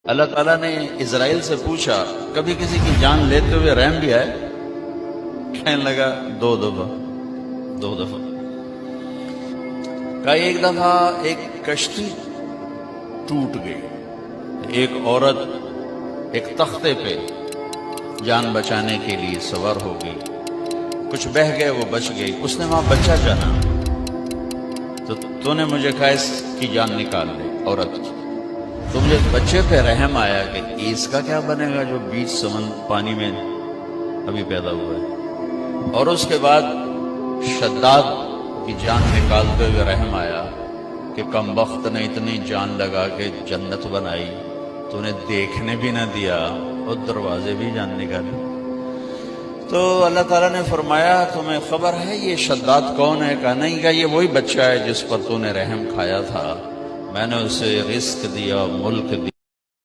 अल्लाह ताला ने इजराइल से पूछा, कभी किसी की जान लेते हुए रहम भी आए? कहने लगा, दो दफा। कहा एक दफा एक कश्ती टूट गई, एक औरत एक तख्ते पे जान बचाने के लिए सवार हो गई, कुछ बह गए, वो बच गई, उसने वहां बच्चा जाना, तो तूने मुझे कहा इसकी जान निकाल दे, औरत की। तो मुझे बच्चे पे रहम आया कि इसका क्या बनेगा जो बीच समंदर पानी में अभी पैदा हुआ है। और उसके बाद शद्दाद की जान निकालते हुए रहम आया कि कमबख्त ने इतनी जान लगा के जन्नत बनाई, तूने देखने भी ना दिया और दरवाजे भी जान निकाले। तो अल्लाह ताला ने फरमाया, तुम्हें खबर है ये शद्दाद कौन है? कहा नहीं। कहा ये वही बच्चा है जिस पर तूने रहम खाया था, मैंने उसे रिस्क दिया, मुल्क दिया।